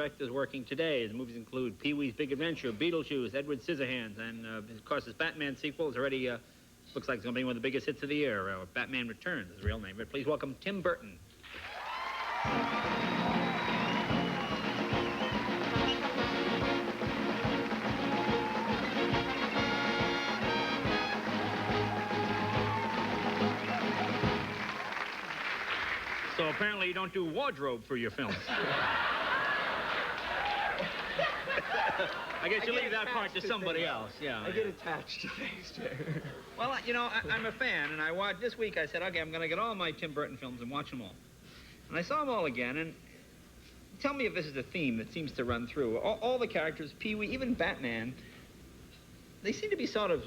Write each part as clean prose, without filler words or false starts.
directors working today. The movies include Pee-wee's Big Adventure, Beetlejuice, Edward Scissorhands, and, of course, his Batman sequel is already, looks like it's going to be one of the biggest hits of the year. Batman Returns is the real name. But please welcome Tim Burton. So apparently you don't do wardrobe for your films. I guess you leave that part to somebody else. Yeah. I get attached to things, Jay. Well, you know, I'm a fan, and I watched this week. I said, okay, I'm going to get all my Tim Burton films and watch them all. And I saw them all again, and tell me if this is a theme that seems to run through. All the characters, Pee-wee, even Batman, they seem to be sort of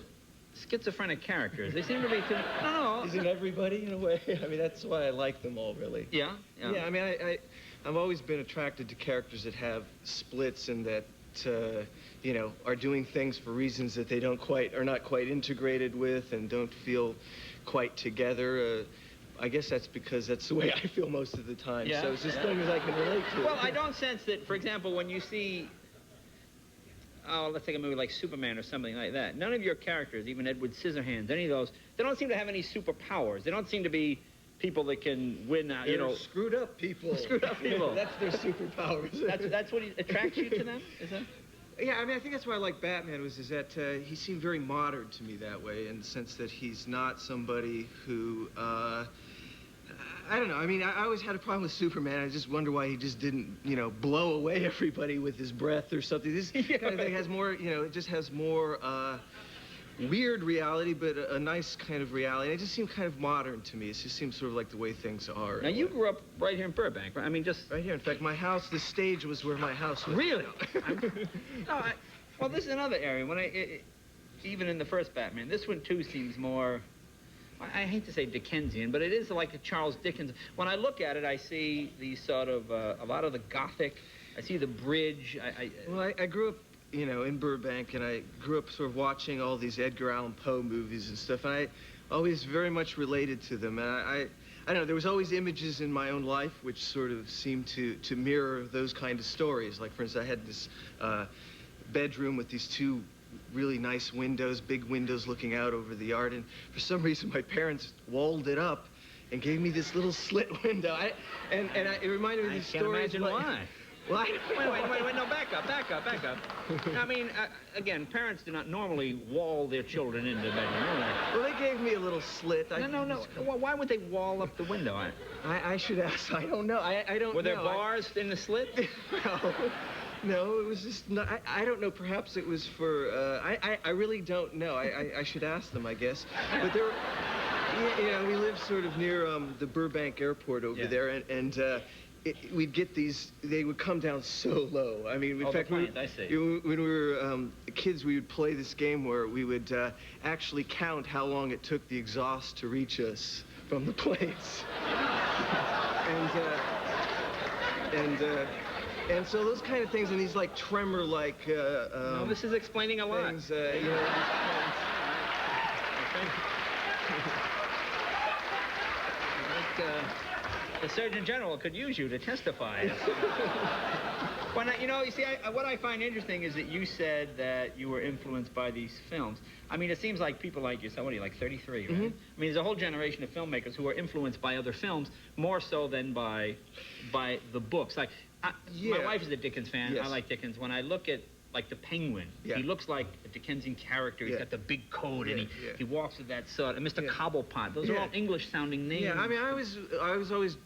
schizophrenic characters. They seem to be no. Isn't everybody in a way? I mean, that's why I like them all, really. Yeah. Yeah. I mean, I've always been attracted to characters that have splits and that you know, are doing things for reasons that they are not quite integrated with and don't feel quite together. I guess that's because that's the way I feel most of the time. Yeah, so it's just things I can relate to. Well, I don't sense that, for example, when you see, let's take a movie like Superman or something like that, none of your characters, even Edward Scissorhands, any of those, they don't seem to have any superpowers. They don't seem to be people that can win out, you know. Screwed up people. Screwed up people. That's their superpowers. That's what attracts you to them, is that? Yeah, I mean, I think that's why I like Batman, is that he seemed very modern to me that way, in the sense that he's not somebody who, I don't know. I mean, I always had a problem with Superman. I just wonder why he just didn't, you know, blow away everybody with his breath or something. This kind of thing has more, you know, it just has more weird reality, but a nice kind of reality. It just seemed kind of modern to me. It just seems sort of like the way things are. Now, you grew up right here in Burbank, right? I mean, just... Right here. In fact, my house, the stage was where my house was. Really? Well, this is another area. When even in the first Batman, this one, too, seems more... I hate to say Dickensian, but it is like a Charles Dickens. When I look at it, I see the sort of, a lot of the Gothic. I see the bridge. Well, I grew up, you know, in Burbank, and I grew up sort of watching all these Edgar Allan Poe movies and stuff, and I always very much related to them. And I don't know, there was always images in my own life which sort of seemed to mirror those kind of stories. Like, for instance, I had this bedroom with these two really nice windows, big windows looking out over the yard, and for some reason my parents walled it up and gave me this little slit window. It reminded me of these stories. I can't imagine why. Well, wait, no, back up. I mean, again, parents do not normally wall their children into the bedroom. Well, they gave me a little slit. No. Well, why would they wall up the window? I should ask. I don't know. I don't know. Were there bars in the slit? No, it was just not, I don't know. Perhaps it was for, I really don't know. I should ask them, I guess. But there, you know, we live sort of near the Burbank Airport over there, and we'd get these, they would come down so low. I mean, in fact, when we were kids, we would play this game where we would actually count how long it took the exhaust to reach us from the planes. And so those kind of things, and these like tremor-like no, this is explaining a lot. Things, you know, the Surgeon General could use you to testify. When you know, you see, what I find interesting is that you said that you were influenced by these films. I mean, it seems like people like yourself, what are you, like 33, right? I mean, there's a whole generation of filmmakers who are influenced by other films more so than by the books. Like, my wife is a Dickens fan. Yes. I like Dickens. When I look at, like, the Penguin, he looks like a Dickensian character. He's got the big coat, and he walks with that sort. And Mr. Cobblepot. Those are all English-sounding names. Yeah, I mean, I was always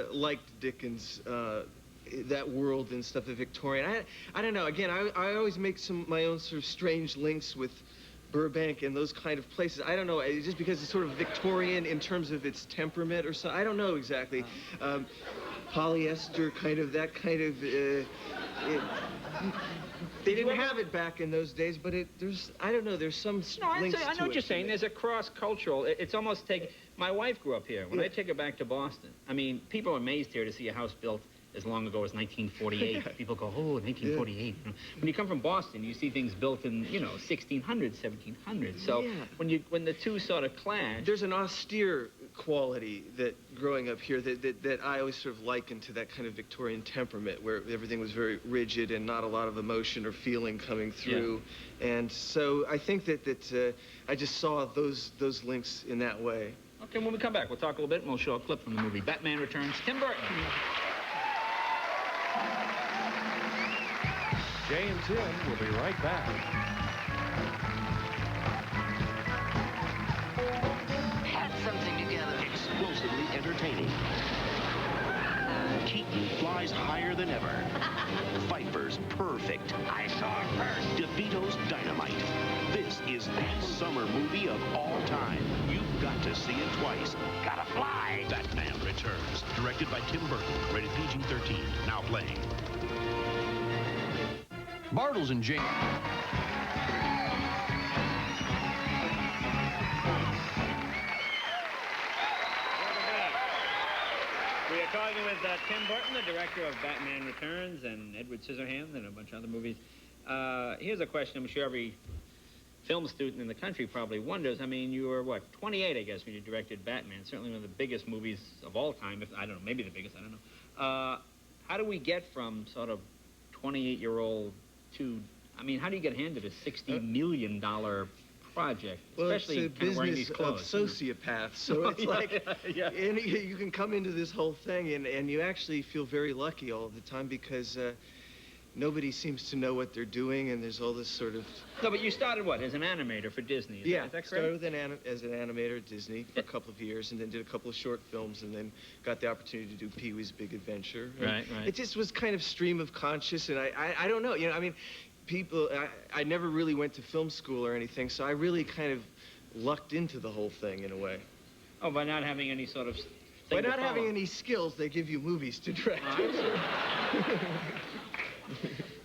liked Dickens, that world and stuff, the Victorian. I don't know. Again, I always make my own sort of strange links with Burbank and those kind of places. I don't know, just because it's sort of Victorian in terms of its temperament or so. I don't know exactly. Polyester, kind of, that kind of... they didn't have it back in those days, but there's, I don't know, there's some links to it. I know what you're saying. There's a cross-cultural. It's almost my wife grew up here. When I take her back to Boston, I mean, people are amazed here to see a house built as long ago as 1948. People go, oh, 1948. You know? When you come from Boston, you see things built in, you know, 1600s, 1700s. So when the two sort of clash... There's an austere quality that growing up here that I always sort of likened to that kind of Victorian temperament where everything was very rigid and not a lot of emotion or feeling coming through. Yeah. And so I think that I just saw those links in that way. Okay, when we come back, we'll talk a little bit and we'll show a clip from the movie Batman Returns, Tim Burton. Jay and Tim will be right back. Had something together. Explosively entertaining. Keaton flies higher than ever. Pfeiffer's perfect. I saw it first. DeVito's dynamite. This is the summer movie of all time. You've got to see it twice. Gotta fly. Batman Returns. Directed by Tim Burton. Rated PG-13. Now playing. Bartles and Jay. We are talking with Tim Burton, the director of Batman Returns and Edward Scissorhands and a bunch of other movies. Here's a question I'm sure every film student in the country probably wonders. I mean, you were, what, 28, I guess, when you directed Batman. Certainly one of the biggest movies of all time. If I don't know, maybe the biggest, I don't know. How do we get from sort of 28-year-old to, I mean, how do you get handed a $60 million project? Well, especially it's a business of sociopaths, so it's like, yeah. And you can come into this whole thing, and you actually feel very lucky all the time because nobody seems to know what they're doing, and there's all this sort of... No, but you started, what, as an animator for Disney? Is that correct? Started as an animator at Disney for a couple of years, and then did a couple of short films, and then got the opportunity to do Pee-wee's Big Adventure. Right. It just was kind of stream of conscious, and I don't know, you know, I mean, I never really went to film school or anything, so I really kind of lucked into the whole thing in a way. Oh, by not having any sort of... By not having any skills, they give you movies to direct.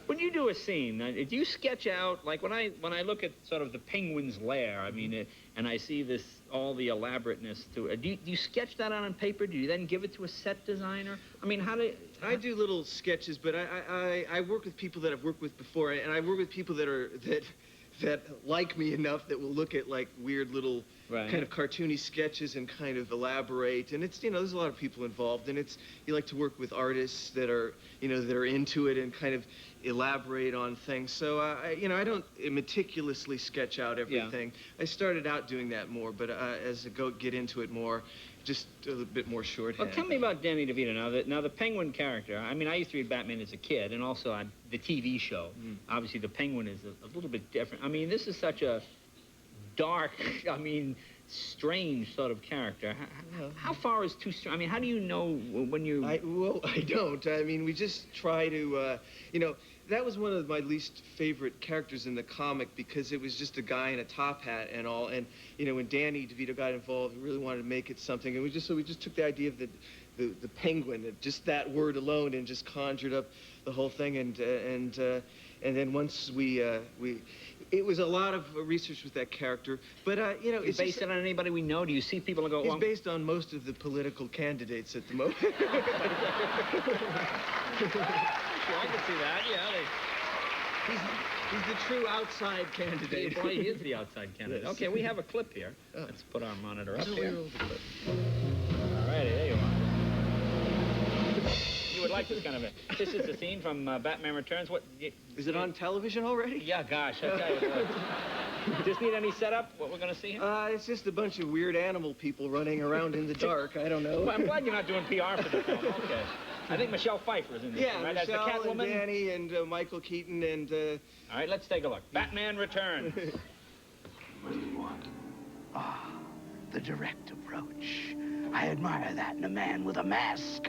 When you do a scene, do you sketch out, like when I look at sort of the Penguin's lair, I mean, and I see this, all the elaborateness to it, do you sketch that out on paper? Do you then give it to a set designer? I mean, I do little sketches, but I work with people that I've worked with before, and I work with people that like me enough that will look at like weird little kind of cartoony sketches and kind of elaborate. And it's, you know, there's a lot of people involved, and you like to work with artists that are, you know, that are into it and kind of elaborate on things. So, you know, I don't meticulously sketch out everything. Yeah. I started out doing that more, but as I get into it more, just a little bit more shorthand. Well, tell me about Danny DeVito. Now the Penguin character, I mean, I used to read Batman as a kid, and also on the TV show. Obviously, the Penguin is a little bit different. I mean, this is such a dark, I mean, strange sort of character. How far is too strange? I mean, how do you know when you... Well, I don't. I mean, we just try to, you know, that was one of my least favorite characters in the comic because it was just a guy in a top hat and all. And, you know, when Danny DeVito got involved, we really wanted to make it something. And we just took the idea of the Penguin, just that word alone, and just conjured up the whole thing. And then once it was a lot of research with that character, but you know, it's based it on anybody we know. Do you see people and go? He's based on most of the political candidates at the moment. Sure, I can see that. Yeah, he's the true outside candidate. Boy, he is the outside candidate. Yes. Okay, we have a clip here. Let's put our monitor up here. All righty, there you are. You would like this kind of a... This is a scene from Batman Returns. What... Is it on television already? Yeah, gosh, I tell you what. Just need any setup, what we're going to see here? It's just a bunch of weird animal people running around in the dark. I don't know. Well, I'm glad you're not doing PR for the film. Okay. I think Michelle Pfeiffer is in this one, right? Michelle As the Catwoman. And Danny and Michael Keaton and... All right, let's take a look. Batman Returns. What do you want? Ah, the direct approach. I admire that in a man with a mask.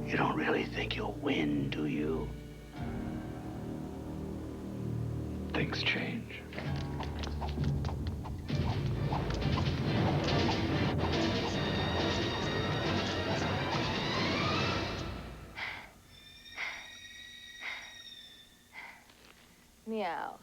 You don't really think you'll win, do you? Things change. Meow.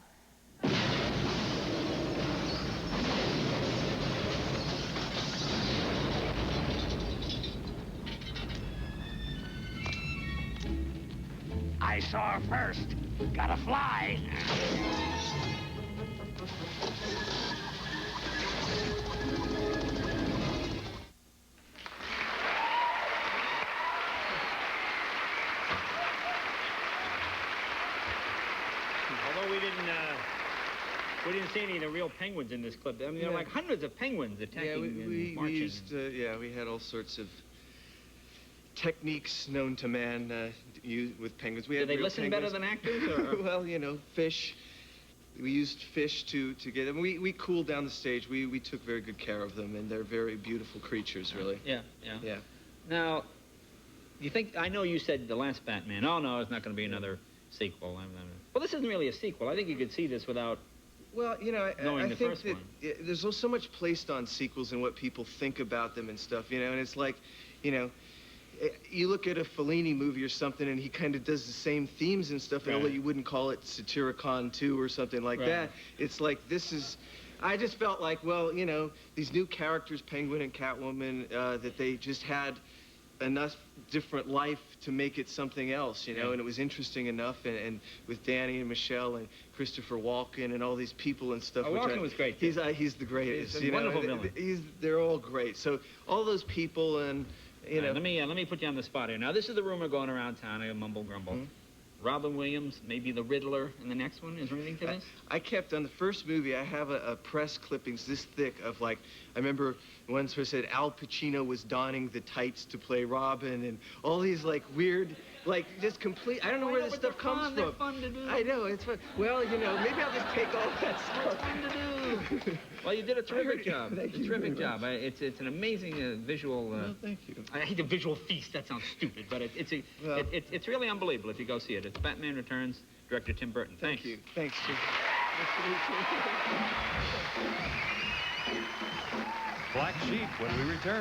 I saw her first. Gotta fly. We didn't see any of the real penguins in this clip. I mean, there were Yeah. like hundreds of penguins attacking Yeah, and we marching. used, we had all sorts of techniques known to man with penguins. We Do had they real listen better penguins. than actors? Or? Well, you know, fish. We used fish to get them. We cooled down the stage. We took very good care of them, and they're very beautiful creatures, really. Yeah. Yeah. Now, you think, I know you said the last Batman. Oh, no, it's not going to be another sequel. Well, this isn't really a sequel. I think you could see this without... Well, you know, knowing I the think first that one. there's so much placed on sequels and what people think about them and stuff, you know, and it's like, you know, you look at a Fellini movie or something and he kind of does the same themes and stuff, and although you wouldn't call it Satyricon 2 or something like that, it's like this is... I just felt like, well, you know, these new characters, Penguin and Catwoman, that they just had enough different life to make it something else, you know, and it was interesting enough, and with Danny and Michelle and Christopher Walken and all these people and stuff. Walken was great. He's the greatest. He's a you wonderful know, villain. They're all great. So all those people and, you know. Let me put you on the spot here. Now, this is the rumor going around town. I mumble grumble. Robin Williams, maybe the Riddler in the next one. Is there anything to this? I kept, on the first movie, I have a press clippings this thick of, like, I remember once where it said Al Pacino was donning the tights to play Robin, and all these, like, weird, like, just complete, I don't know where this stuff comes from. They're fun to do. I know, it's fun. Well, you know, maybe I'll just take all that stuff. Fun to do. Well, you did a terrific job. Thank you A terrific very job. It's an amazing visual... Well, thank you. I hate the visual feast. That sounds stupid, but it's really unbelievable if you go see it. It's Batman Returns, director Tim Burton. Thank you. Thanks, Jim. Black Sheep when we return.